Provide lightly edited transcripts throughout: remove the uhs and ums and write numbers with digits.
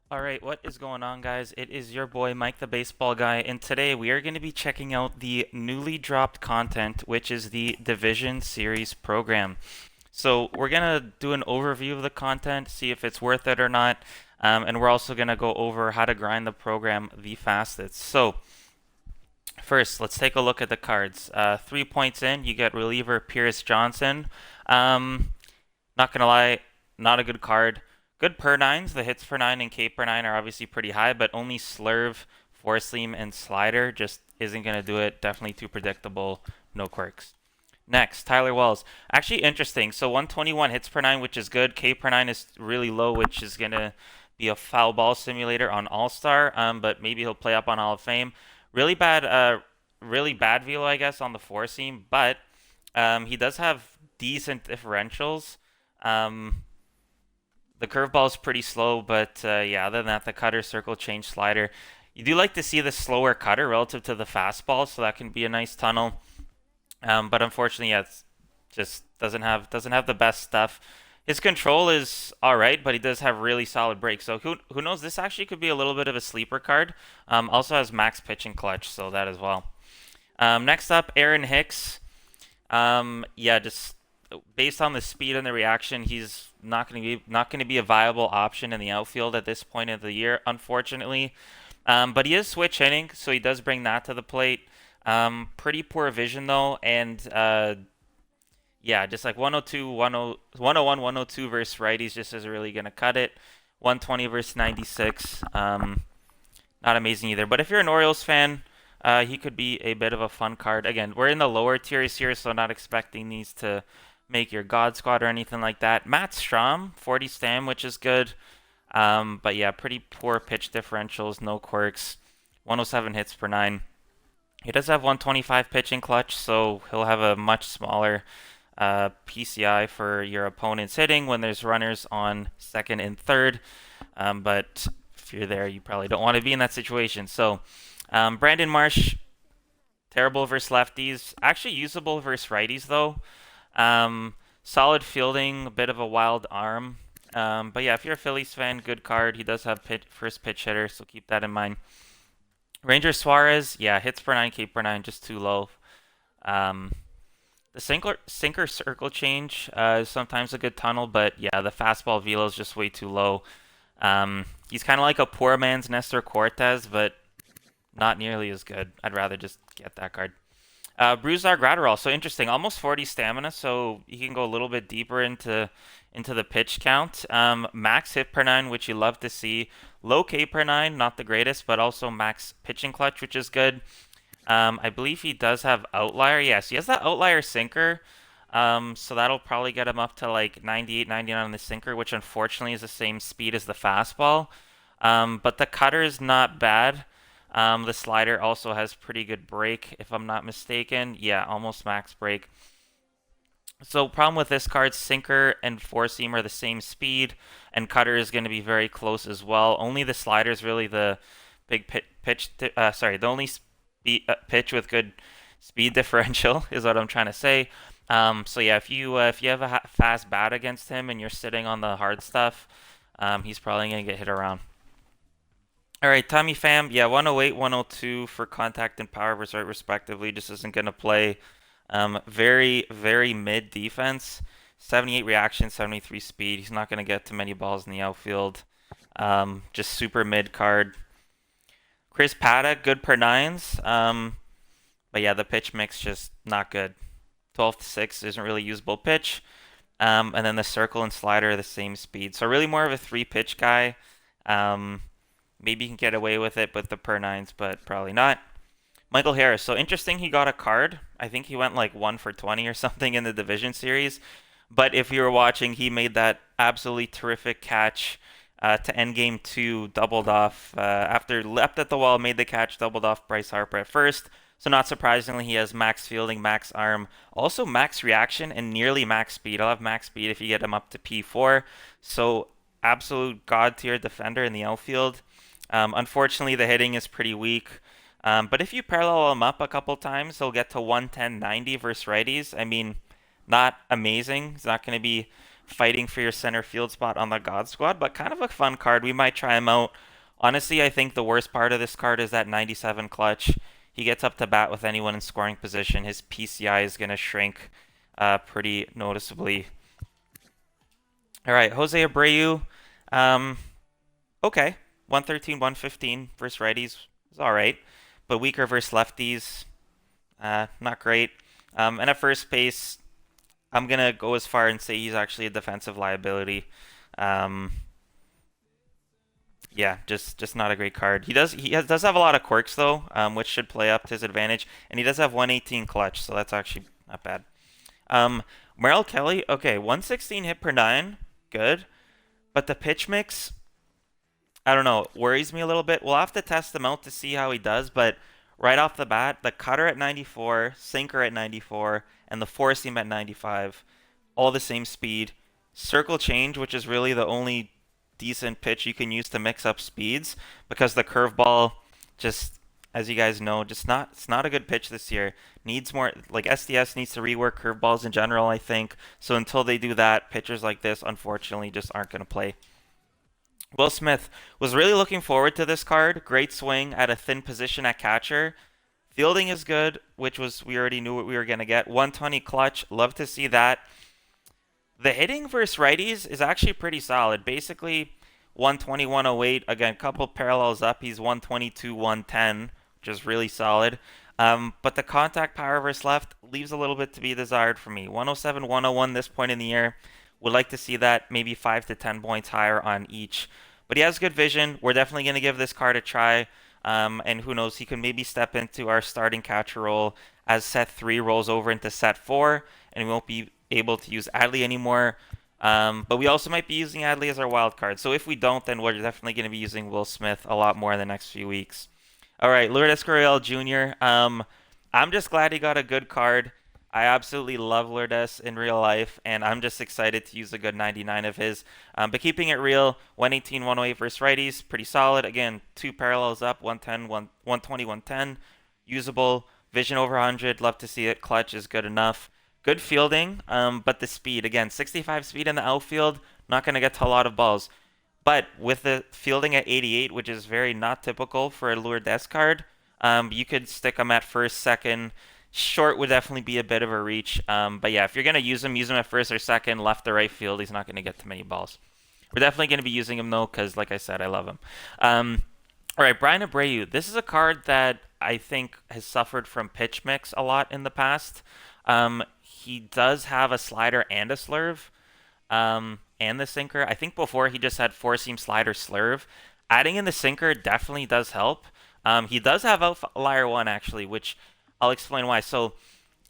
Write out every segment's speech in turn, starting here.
All right, what is going on, guys? It is your boy Mike the Baseball Guy, and today we are going to be checking out the newly dropped content, which is the Division Series program. So, we're going to do an overview of the content, see if it's worth it or not, and we're also going to go over how to grind the program the fastest. So, first, let's take a look at the cards. 3 points in, you get reliever Pierce Johnson. Um, Not gonna lie, not a good card. Good per nines. The hits per nine and K per nine are obviously pretty high, but only Slurve, Four Seam, and Slider just isn't gonna do it. Definitely too predictable. No quirks. Next, Tyler Wells. Actually interesting. So 121 hits per nine, which is good. K per nine is really low, which is gonna be a foul ball simulator on All Star. But maybe he'll play up on Hall of Fame. Really bad, really bad velo, I guess, on the four seam, but he does have decent differentials. Um, the curveball is pretty slow, but yeah, other than that, the cutter, circle, change, slider. You do like to see the slower cutter relative to the fastball, so that can be a nice tunnel. But unfortunately, yeah, it's just doesn't have the best stuff. His control is all right, but he does have really solid breaks. So who knows? This actually could be a little bit of a sleeper card. Also has max pitch and clutch, so that as well. Next up, Aaron Hicks. Yeah, just based on the speed and the reaction, he's not going to be a viable option in the outfield at this point of the year, unfortunately. But he is switch hitting, so he does bring that to the plate. Pretty poor vision though, and yeah, just like 102, 10, 101, 102 versus righties just isn't really gonna cut it. 120 versus 96, not amazing either. But if you're an Orioles fan, he could be a bit of a fun card. Again, we're in the lower tiers here, so not expecting these to make your God Squad or anything like that. Matt Strom, 40 stam, which is good. But yeah, pretty poor pitch differentials, no quirks. 107 hits per nine. He does have 125 pitching clutch, so he'll have a much smaller PCI for your opponent's hitting when there's runners on second and third. But if you're there, you probably don't want to be in that situation. So, Brandon Marsh, terrible versus lefties. Actually usable versus righties, though. Solid fielding, a bit of a wild arm. But yeah, if you're a Phillies fan, good card. He does have first pitch hitter, so keep that in mind. Ranger Suarez, yeah, hits per nine, K per nine, just too low. Um, the sinker circle change is sometimes a good tunnel, but yeah, the fastball velo is just way too low. He's kind of like a poor man's Nestor Cortez, but not nearly as good. I'd rather just get that card. Brusar Gratterall, so interesting. Almost 40 stamina, so he can go a little bit deeper into the pitch count. Max hit per nine, which you love to see. Low K per nine, not the greatest, but also max pitching clutch, which is good. I believe he does have outlier. Yes, he has that outlier sinker. So that'll probably get him up to like 98, 99 on the sinker, which unfortunately is the same speed as the fastball. But the cutter is not bad. The slider also has pretty good break, if I'm not mistaken. Yeah, almost max break. So problem with this card, sinker and four seam are the same speed, and cutter is going to be very close as well. Only the slider is really the big pitch. Sorry, the only pitch with good speed differential is what I'm trying to say. So yeah, if you have a fast bat against him and you're sitting on the hard stuff, he's probably going to get hit around. All right, Tommy Pham, yeah, 108, 102 for contact and power versus right respectively. Just isn't going to play. Very, very mid defense. 78 reaction, 73 speed. He's not going to get to many balls in the outfield. Just super mid card. Chris Paddock, good per nines. But yeah, the pitch mix just not good. 12 to 6 isn't really usable pitch. And then the circle and slider are the same speed. So really more of a three pitch guy. Maybe you can get away with it with the per nines, but probably not. Michael Harris. So interesting, he got a card. I think he went like 1 for 20 or something in the division series. But if you were watching, he made that absolutely terrific catch to end game two, doubled off after leapt at the wall, made the catch, doubled off Bryce Harper at first. So not surprisingly, he has max fielding, max arm, also max reaction, and nearly max speed. I'll have max speed if you get him up to P4. So absolute god tier defender in the outfield. Unfortunately, the hitting is pretty weak. But if you parallel him up a couple times, he'll get to 110, 90 versus righties. I mean, not amazing. He's not going to be fighting for your center field spot on the God Squad, but kind of a fun card. We might try him out. Honestly, I think the worst part of this card is that 97 clutch. He gets up to bat with anyone in scoring position. His PCI is going to shrink pretty noticeably. All right, Jose Abreu. Okay, 113, 115 versus righties is all right, but weaker versus lefties, not great. And at first base, I'm gonna go as far and say he's actually a defensive liability. Um, yeah, just not a great card. Does have a lot of quirks though, which should play up to his advantage, and he does have 118 clutch, so that's actually not bad. Merrill Kelly, okay, 116 hit per nine, good, but the pitch mix, I don't know, worries me a little bit. We'll have to test him out to see how he does, but right off the bat, the cutter at 94, sinker at 94, and the four seam at 95, all the same speed. Circle change, which is really the only decent pitch you can use to mix up speeds, because the curveball, just as you guys know, it's not a good pitch this year. Needs more, like SDS needs to rework curveballs in general, I think. So until they do that, pitchers like this unfortunately just aren't going to play. Will Smith was really looking forward to this card. Great swing at a thin position at catcher. Fielding is good, which was we already knew what we were going to get. 120 clutch, love to see that. The hitting versus righties is actually pretty solid. Basically 120, 108. Again, couple parallels up. He's 122, 110, which is really solid. But the contact power versus left leaves a little bit to be desired for me. 107, 101 this point in the year. Would like to see that maybe 5 to 10 points higher on each. But he has good vision. We're definitely going to give this card a try. And who knows, he can maybe step into our starting catcher role as set 3 rolls over into set 4. And we won't be able to use Adley anymore. But we also might be using Adley as our wild card. So if we don't, then we're definitely going to be using Will Smith a lot more in the next few weeks. All right, Lourdes Gurriel Jr. I'm just glad he got a good card. I absolutely love Lourdes in real life, and I'm just excited to use a good 99 of his. But keeping it real, 118, 108 versus righties, pretty solid. Again, 2 parallels up, 110, 120, 110. Usable. Vision over 100, love to see it. Clutch is good enough. Good fielding, but the speed. Again, 65 speed in the outfield, not going to get to a lot of balls. But with the fielding at 88, which is very not typical for a Lourdes card, you could stick him at first, second. Short would definitely be a bit of a reach. But yeah, if you're going to use him at first or second, left or right field. He's not going to get too many balls. We're definitely going to be using him, though, because, like I said, I love him. All right, Bryan Abreu. This is a card that I think has suffered from pitch mix a lot in the past. He does have a slider and a slurve, and the sinker. I think before he just had four-seam slider slurve. Adding in the sinker definitely does help. He does have outlier 1, actually, which I'll explain why. So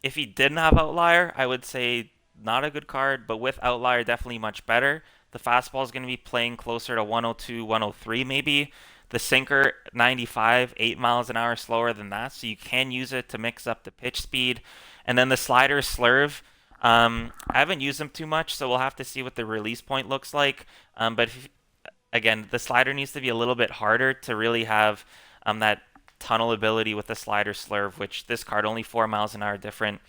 if he didn't have outlier, I would say not a good card, but with outlier, definitely much better. The fastball is going to be playing closer to 102, 103 maybe. The sinker, 95, 8 miles an hour slower than that, so you can use it to mix up the pitch speed. And then the slider slurve, I haven't used them too much, so we'll have to see what the release point looks like. But again, the slider needs to be a little bit harder to really have that tunnel ability with the slider slurve, which this card only 4 miles an hour different.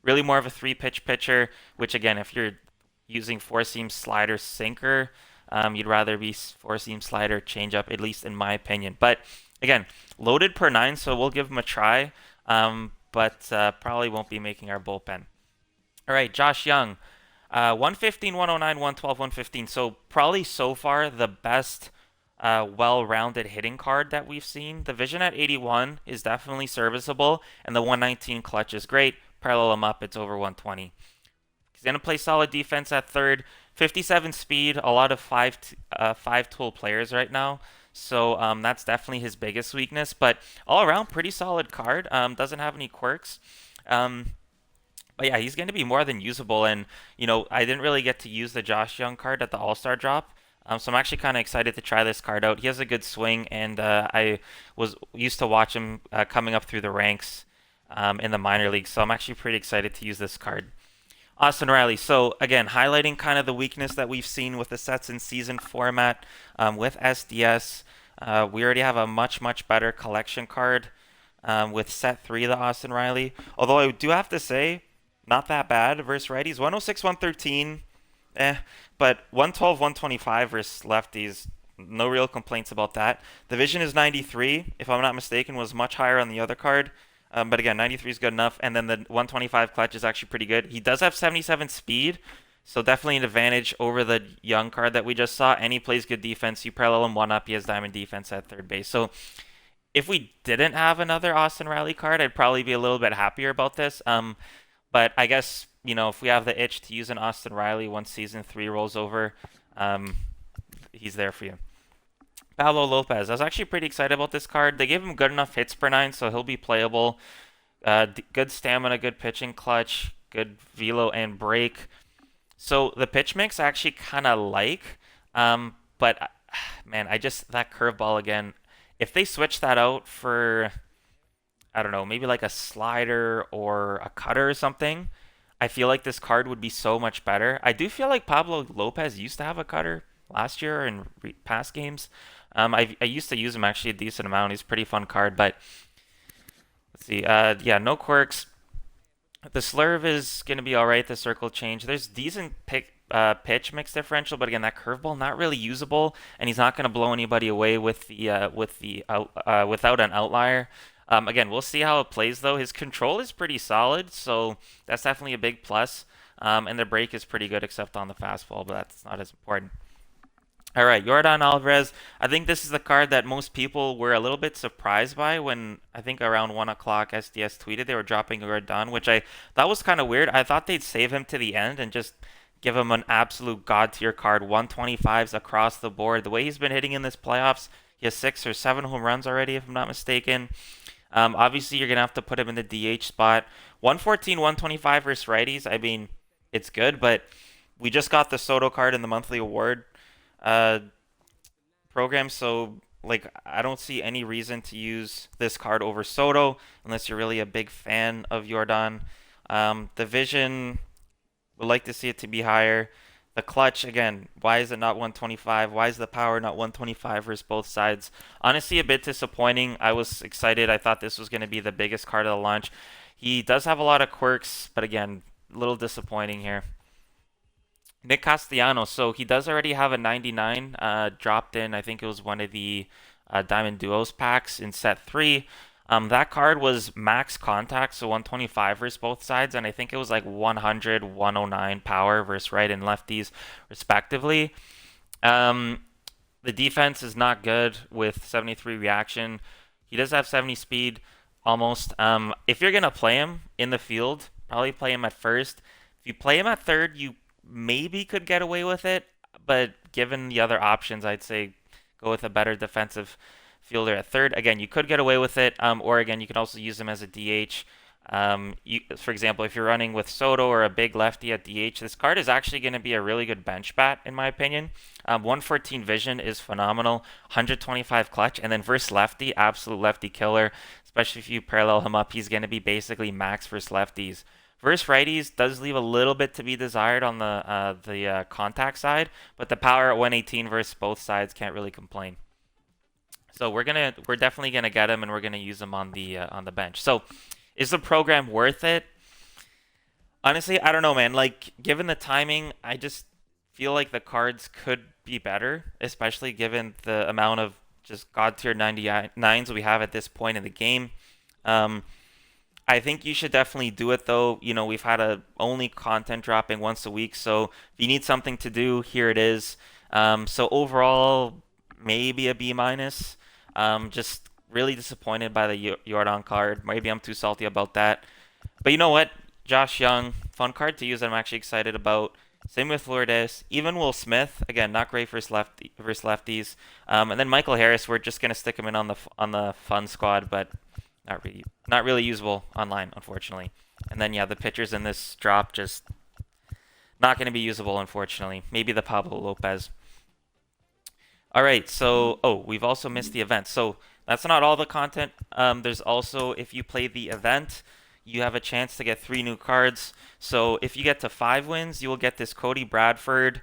Really more of a 3-pitch pitcher, which again, if you're using 4-seam slider sinker, you'd rather be 4-seam slider changeup, at least in my opinion. But again, loaded per 9, so we'll give him a try, but probably won't be making our bullpen. All right, Josh Young, 115, 109, 112, 115. So probably so far the best well-rounded hitting card that we've seen. The vision at 81 is definitely serviceable, and the 119 clutch is great. Parallel him up, it's over 120. He's going to play solid defense at third. 57 speed, a lot of five-tool players right now, so that's definitely his biggest weakness. But all around, pretty solid card. Doesn't have any quirks. But yeah, he's going to be more than usable. And, you know, I didn't really get to use the Josh Young card at the All-Star drop. So I'm actually kind of excited to try this card out. He has a good swing, and I was used to watch him coming up through the ranks in the minor leagues. So I'm actually pretty excited to use this card. Austin Riley. So again, highlighting kind of the weakness that we've seen with the sets in season format with SDS. We already have a much better collection card with set 3, the Austin Riley. Although I do have to say, not that bad versus righties. 106, 113. eh. But 112, 125 versus lefties, no real complaints about that. The vision is 93, if I'm not mistaken, was much higher on the other card. But again, 93 is good enough. And then the 125 clutch is actually pretty good. He does have 77 speed, so definitely an advantage over the young card that we just saw. And he plays good defense. You parallel him one up, he has diamond defense at third base. So if we didn't have another Austin Riley card, I'd probably be a little bit happier about this. But I guess, if we have the itch to use an Austin Riley once season three rolls over, um, he's there for you. Pablo Lopez. I was actually pretty excited about this card. They gave him good enough hits per nine, so he'll be playable. Good stamina, good pitching clutch, good velo and break. So the pitch mix I actually kind of like, but man, that curveball again. If they switch that out for, I don't know, maybe like a slider or a cutter or something, I feel like this card would be so much better. I do feel like Pablo Lopez used to have a cutter last year in past games. I used to use him actually a decent amount. He's a pretty fun card, but let's see. Yeah, no quirks. The slurve is going to be all right. The circle change. There's decent pitch mix differential, but again, that curveball not really usable, and he's not going to blow anybody away without an outlier. Again, we'll see how it plays though. His control is pretty solid, so that's definitely a big plus. And the break is pretty good, except on the fastball, but that's not as important. All right, Yordan Alvarez. I think this is the card that most people were a little bit surprised by when I think around 1 o'clock SDS tweeted they were dropping Yordan, which I thought was kind of weird. I thought they'd save him to the end and just give him an absolute god tier card, 125s across the board. The way he's been hitting in this playoffs, he has 6 or 7 home runs already, if I'm not mistaken. Obviously, you're going to have to put him in the DH spot. 114, 125 versus righties. I mean, it's good, but we just got the Soto card in the monthly award uh, program. So like I don't see any reason to use this card over Soto unless you're really a big fan of Jordan. The vision would like to see it to be higher. The clutch again, why is it not 125? Why is the power not 125 versus both sides? Honestly, a bit disappointing. I was excited. I thought this was going to be the biggest card of the launch. He does have a lot of quirks, but again, a little disappointing here. Nick Castellanos. So he does already have a 99 dropped in. I think it was one of the Diamond Duos packs in set three. That card was max contact, so 125 versus both sides, and I think it was like 100, 109 power versus right and lefties, respectively. Um, the defense is not good with 73 reaction. He does have 70 speed almost. If you're going to play him in the field, probably play him at first. If you play him at third, you maybe could get away with it, but given the other options, I'd say go with a better defensive fielder at third. Again, you could get away with it, or again, you can also use him as a DH. For example, if you're running with Soto or a big lefty at DH, this card is actually going to be a really good bench bat, in my opinion. 114 vision is phenomenal, 125 clutch, and then versus lefty, absolute lefty killer. Especially if you parallel him up, he's going to be basically max versus lefties. Versus righties does leave a little bit to be desired on the contact side, but the power at 118 versus both sides can't really complain. So we're definitely gonna get him, and we're gonna use him on the bench. So is the program worth it? Honestly, I don't know, man. Like given the timing, I just feel like the cards could be better, especially given the amount of just god tier 99s we have at this point in the game. Um, I think you should definitely do it though. We've had a only content dropping once a week, so if you need something to do, here it is. So overall, maybe a B minus. Just really disappointed by the Jordan card. Maybe I'm too salty about that. But you know what? Josh Young, fun card to use. I'm actually excited about. Same with Lourdes. Even Will Smith, again, not great versus lefties. And then Michael Harris, we're just gonna stick him in on the fun squad, but not really usable online, unfortunately. And then yeah, the pitchers in this drop just not going to be usable, unfortunately. Maybe the Pablo Lopez. All right, so we've also missed the event. So that's not all the content. There's also if you play the event, you have a chance to get 3 new cards. So if you get to 5 wins, you will get this Cody Bradford,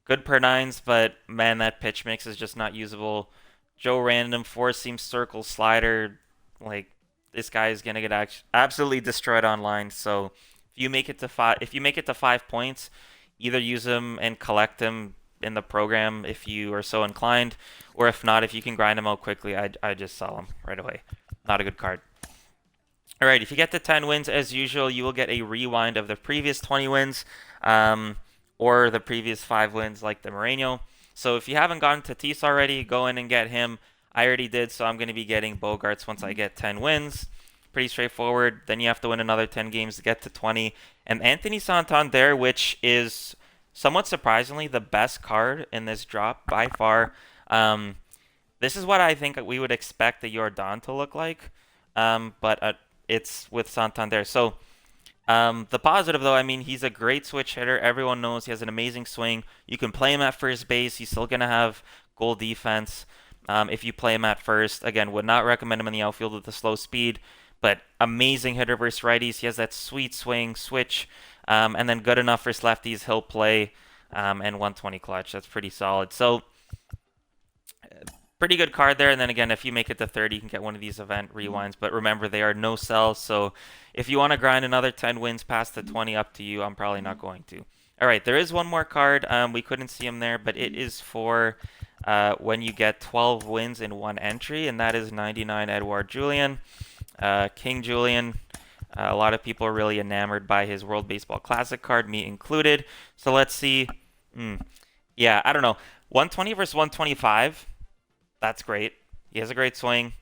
good per nines, but man, that pitch mix is just not usable. Joe Random, four seam circle slider, like this guy is gonna get absolutely destroyed online. So if you make it to 5 points, either use them and collect them in the program if you are so inclined, or if not, if you can grind them out quickly, I just sell them right away. Not a good card. All right, if you get to 10 wins, as usual, you will get a rewind of the previous 20 wins, or the previous 5 wins like the Moreno. So if you haven't gotten Tatis already, go in and get him. I already did, so I'm going to be getting Bogarts once I get 10 wins. Pretty straightforward. Then you have to win another 10 games to get to 20. And Anthony Santander, which is somewhat surprisingly the best card in this drop by far. This is what I think we would expect the Jordan to look like, but it's with Santander. So the positive, though, I mean, he's a great switch hitter. Everyone knows he has an amazing swing. You can play him at first base. He's still going to have goal defense if you play him at first. Again, would not recommend him in the outfield with the slow speed, but amazing hitter versus righties. He has that sweet swing, switch, and then good enough versus lefties. He'll play and 120 clutch. That's pretty solid. So pretty good card there. And then again, if you make it to 30, you can get one of these event rewinds. But remember, they are no sells. So if you want to grind another 10 wins past the 20, up to you. I'm probably not going to. All right, there is one more card. We couldn't see him there, but it is for when you get 12 wins in one entry, and that is 99 Edouard Julien, King Julien. A lot of people are really enamored by his World Baseball Classic card, me included. So let's see. Yeah, I don't know. 120 versus 125. That's great. He has a great swing.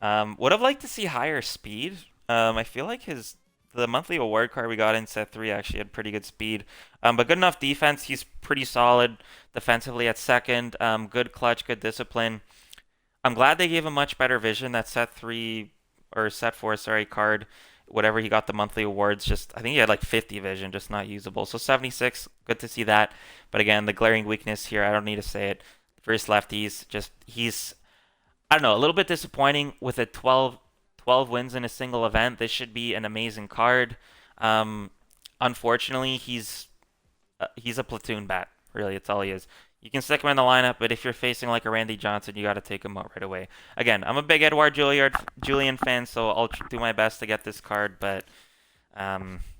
Would have liked to see higher speed. I feel like the monthly award card we got in set 3 actually had pretty good speed. But good enough defense. He's pretty solid defensively at second. Good clutch, good discipline. I'm glad they gave him much better vision. That set 3 or set 4, sorry, card, whatever he got the monthly awards, just I think he had like 50 vision, just not usable. So 76, good to see that. But again, the glaring weakness here, I don't need to say it. First lefties, just he's I don't know, a little bit disappointing with a 12 wins in a single event. This should be an amazing card. Unfortunately, he's a platoon bat. Really, it's all he is. You can stick him in the lineup, but if you're facing like a Randy Johnson, you got to take him out right away. Again, I'm a big Edouard Julien fan, so I'll do my best to get this card. But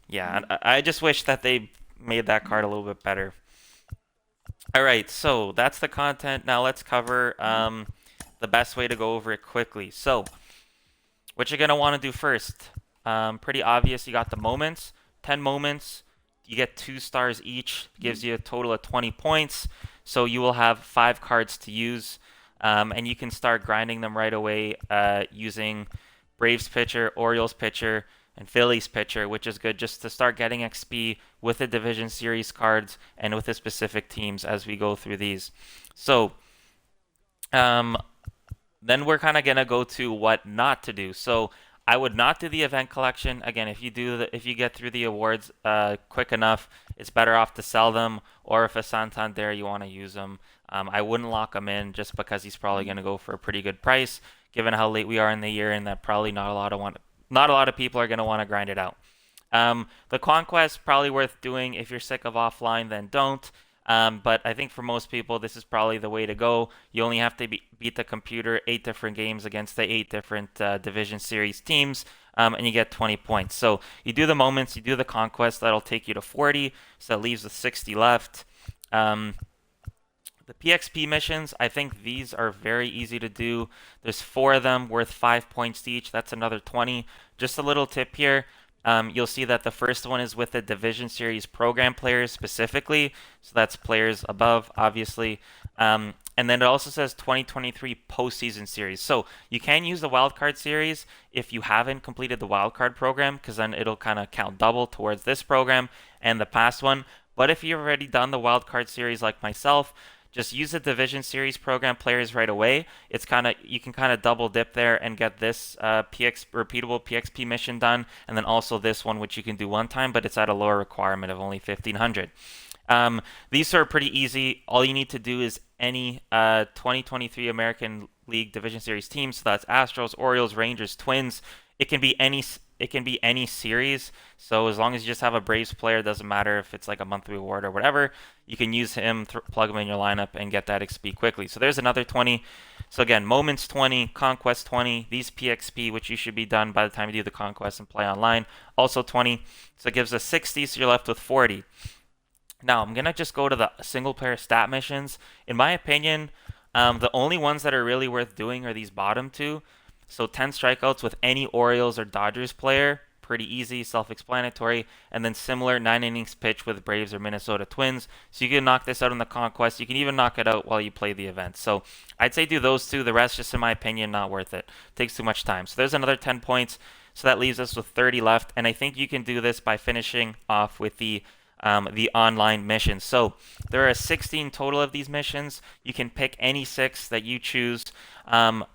yeah, I just wish that they made that card a little bit better. All right, so that's the content. Now let's cover the best way to go over it quickly. So what you're going to want to do first, pretty obvious, you got the moments, 10 moments, you get 2 stars each, gives you a total of 20 points, so you will have 5 cards to use, and you can start grinding them right away using Braves pitcher, Orioles pitcher, and Phillies pitcher, which is good just to start getting XP with the Division Series cards and with the specific teams as we go through these. So, then we're kind of gonna go to what not to do. So I would not do the event collection. Again, if you get through the awards quick enough, it's better off to sell them. Or if a Santander you want to use them, I wouldn't lock him in just because he's probably gonna go for a pretty good price, given how late we are in the year and that probably not a lot of people are gonna want to grind it out. The Conquest probably worth doing. If you're sick of offline, then don't. But I think for most people, this is probably the way to go. You only have to beat the computer 8 different games against the 8 different Division Series teams, and you get 20 points. So you do the moments, you do the conquest, that'll take you to 40, so that leaves with 60 left. The PXP missions, I think these are very easy to do. There's 4 of them worth 5 points each. That's another 20. Just a little tip here. You'll see that the first one is with the Division Series program players specifically. So that's players above, obviously. And then it also says 2023 postseason series. So you can use the wildcard series if you haven't completed the wildcard program, because then it'll kind of count double towards this program and the past one. But if you've already done the wildcard series like myself, just use the Division Series program players right away. It's you can kind of double dip there and get this repeatable PXP mission done, and then also this one, which you can do one time, but it's at a lower requirement of only 1,500. These are pretty easy. All you need to do is any 2023 American League Division Series team. So that's Astros, Orioles, Rangers, Twins. It can be any series. So as long as you just have a Braves player, it doesn't matter if it's like a monthly award or whatever. You can use him, plug him in your lineup, and get that XP quickly. So there's another 20. So again, Moments 20, Conquest 20, these PXP, which you should be done by the time you do the Conquest and play online, also 20. So it gives us 60, so you're left with 40. Now, I'm going to just go to the single player stat missions. In my opinion, the only ones that are really worth doing are these bottom two. So 10 strikeouts with any Orioles or Dodgers player. Pretty easy, self-explanatory. And then similar 9 innings pitch with Braves or Minnesota Twins. So you can knock this out in the Conquest. You can even knock it out while you play the event. So I'd say do those two. The rest, just in my opinion, not worth it. Takes too much time. So there's another 10 points. So that leaves us with 30 left. And I think you can do this by finishing off with the online missions. So there are 16 total of these missions. You can pick any 6 that you choose.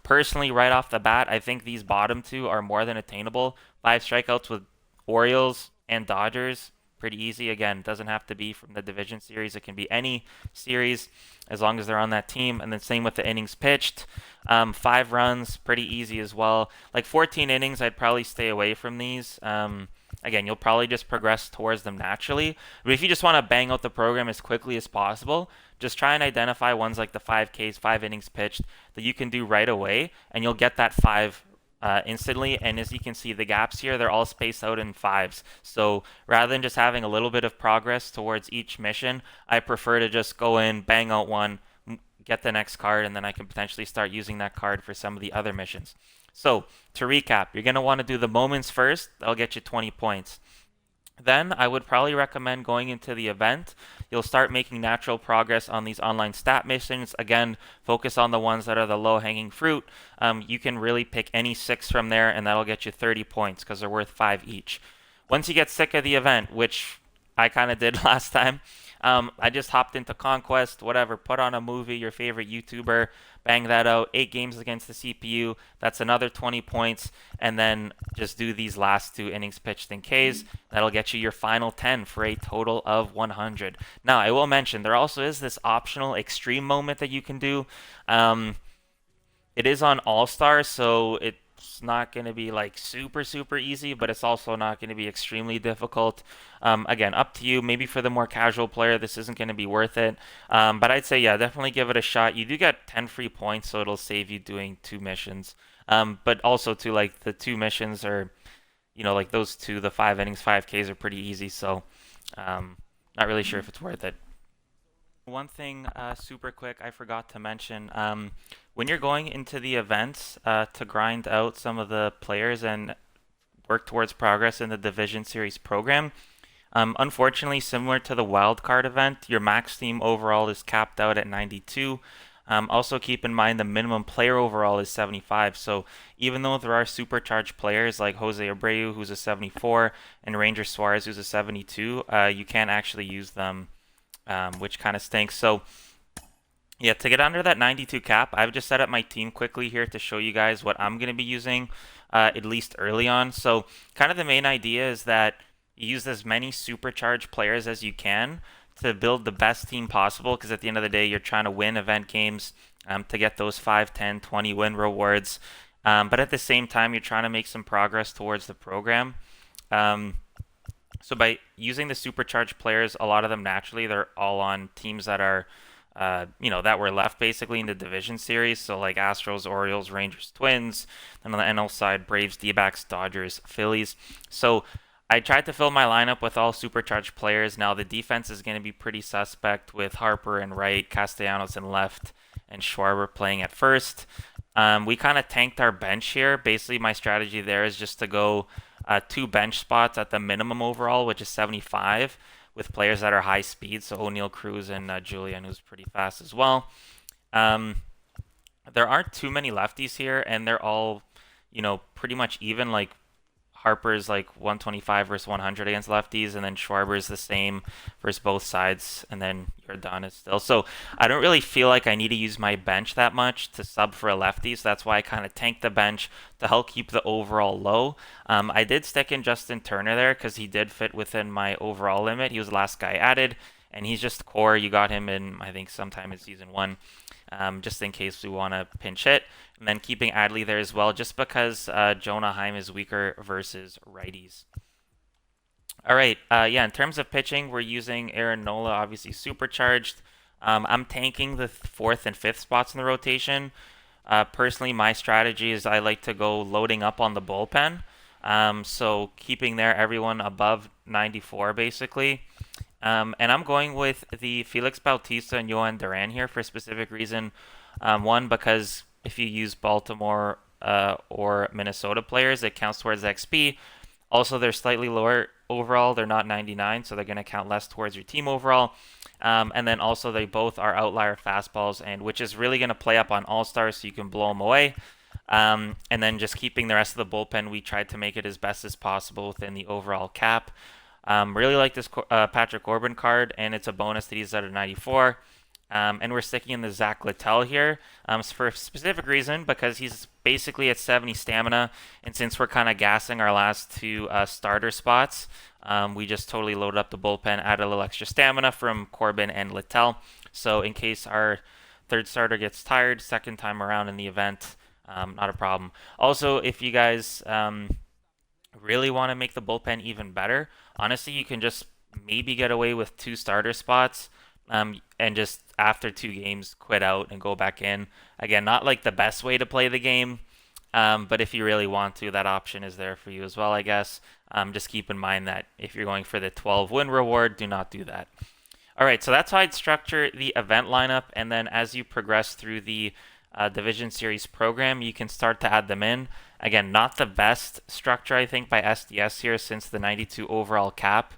Personally, right off the bat, I think these bottom two are more than attainable. 5 strikeouts with Orioles and Dodgers, pretty easy. Again, doesn't have to be from the division series. It can be any series as long as they're on that team. And then same with the innings pitched. 5 runs, pretty easy as well. Like 14 innings, I'd probably stay away from these. Again, you'll probably just progress towards them naturally. But if you just want to bang out the program as quickly as possible, just try and identify ones like the 5Ks, 5 innings pitched, that you can do right away, and you'll get that 5 instantly. And as you can see, the gaps here, they're all spaced out in 5s. So rather than just having a little bit of progress towards each mission, I prefer to just go in, bang out one, get the next card, and then I can potentially start using that card for some of the other missions. So to recap, you're going to want to do the moments first. That'll get you 20 points. Then I would probably recommend going into the event. You'll start making natural progress on these online stat missions. Again, focus on the ones that are the low-hanging fruit. You can really pick any 6 from there, and that'll get you 30 points because they're worth 5 each. Once you get sick of the event, which I kind of did last time, I just hopped into Conquest, whatever, put on a movie, your favorite YouTuber, bang that out, 8 games against the CPU, that's another 20 points, and then just do these last 2 innings pitched in Ks. That'll get you your final 10 for a total of 100. Now, I will mention, there also is this optional extreme moment that you can do. It is on All-Star, so it's not going to be like super easy, but it's also not going to be extremely difficult. Again, up to you. Maybe for the more casual player, this isn't going to be worth it. But I'd say, yeah, definitely give it a shot. You do get 10 free points, so it'll save you doing 2 missions. But also, too, like the 2 missions are, like those 2, the 5 innings, 5Ks are pretty easy. So, not really sure if it's worth it. One thing, super quick, I forgot to mention. When you're going into the events to grind out some of the players and work towards progress in the Division Series program, unfortunately, similar to the Wild Card event, your max team overall is capped out at 92. Also, keep in mind the minimum player overall is 75. So even though there are supercharged players like Jose Abreu, who's a 74, and Ranger Suarez, who's a 72, you can't actually use them, which kind of stinks. So yeah, to get under that 92 cap, I've just set up my team quickly here to show you guys what I'm going to be using, at least early on. So kind of the main idea is that you use as many supercharged players as you can to build the best team possible, because at the end of the day, you're trying to win event games to get those 5, 10, 20 win rewards. But at the same time, you're trying to make some progress towards the program. So by using the supercharged players, a lot of them naturally, they're all on teams that are that were left basically in the division series. So like Astros, Orioles, Rangers, Twins. Then on the NL side, Braves, D-backs, Dodgers, Phillies. So I tried to fill my lineup with all supercharged players. Now the defense is going to be pretty suspect with Harper and right, Castellanos in left, and Schwarber playing at first. We kind of tanked our bench here. Basically, my strategy there is just to go 2 bench spots at the minimum overall, which is 75, with players that are high speed. So O'Neill, Cruz, and Julian, who's pretty fast as well. There aren't too many lefties here, and they're all, pretty much even. Like Harper's like 125 versus 100 against lefties, and then Schwarber's the same versus both sides, and then Jordan is still. So I don't really feel like I need to use my bench that much to sub for a lefty, so that's why I kind of tanked the bench to help keep the overall low. I did stick in Justin Turner there because he did fit within my overall limit. He was the last guy added, and he's just core. You got him in, I think, sometime in Season 1. Just in case we want to pinch hit. And then keeping Adley there as well, just because Jonah Heim is weaker versus righties. All right, in terms of pitching, we're using Aaron Nola, obviously supercharged. I'm tanking the 4th and 5th spots in the rotation. Personally, my strategy is I like to go loading up on the bullpen. So keeping there everyone above 94, basically. And I'm going with the Felix Bautista and Johan Duran here for a specific reason. One, because if you use Baltimore or Minnesota players, it counts towards XP. Also, they're slightly lower overall. They're not 99, so they're going to count less towards your team overall. And then also, they both are outlier fastballs, and which is really going to play up on All Stars, so you can blow them away. And then just keeping the rest of the bullpen, we tried to make it as best as possible within the overall cap. Really like this Patrick Corbin card, and it's a bonus that he's at a 94. And we're sticking in the Zach Littell here for a specific reason, because he's basically at 70 stamina, and since we're kind of gassing our last two starter spots, we just totally loaded up the bullpen, added a little extra stamina from Corbin and Littell. So in case our third starter gets tired second time around in the event, not a problem. Also, if you guys really want to make the bullpen even better, honestly, you can just maybe get away with two starter spots, and just after two games quit out and go back in. Again, not like the best way to play the game, but if you really want to, that option is there for you as well, I guess. Just keep in mind that if you're going for the 12 win reward, do not do that. All right, so that's how I'd structure the event lineup, and then as you progress through the Division Series program, you can start to add them in. Again, not the best structure, I think, by SDS here since the 92 overall cap.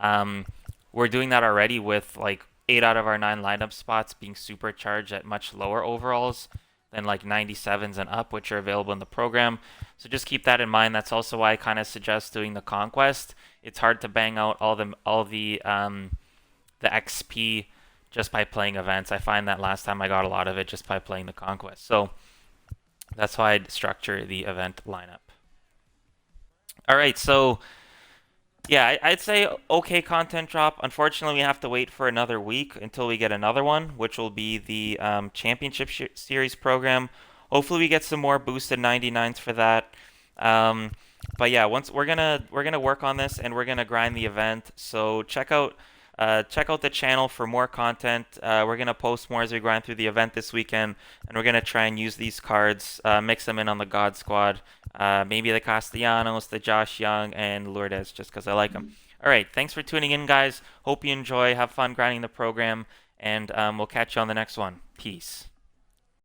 We're doing that already with like 8 out of our 9 lineup spots being supercharged at much lower overalls than like 97s and up, which are available in the program. So just keep that in mind. That's also why I kind of suggest doing the Conquest. It's hard to bang out all the XP just by playing events. I find that last time I got a lot of it just by playing the Conquest. So that's why I'd structure the event lineup. All right, so yeah, I'd say okay content drop. Unfortunately, we have to wait for another week until we get another one, which will be the Championship Series program. Hopefully, we get some more boosted 99s for that. But yeah, once we're gonna work on this and we're gonna grind the event. So check out the channel for more content. We're gonna post more as we grind through the event this weekend, and we're gonna try and use these cards, mix them in on the God Squad. Maybe the Castellanos, the Josh Young, and Lourdes, just because I like them. All right, thanks for tuning in, guys. Hope you enjoy. Have fun grinding the program, and we'll catch you on the next one. Peace.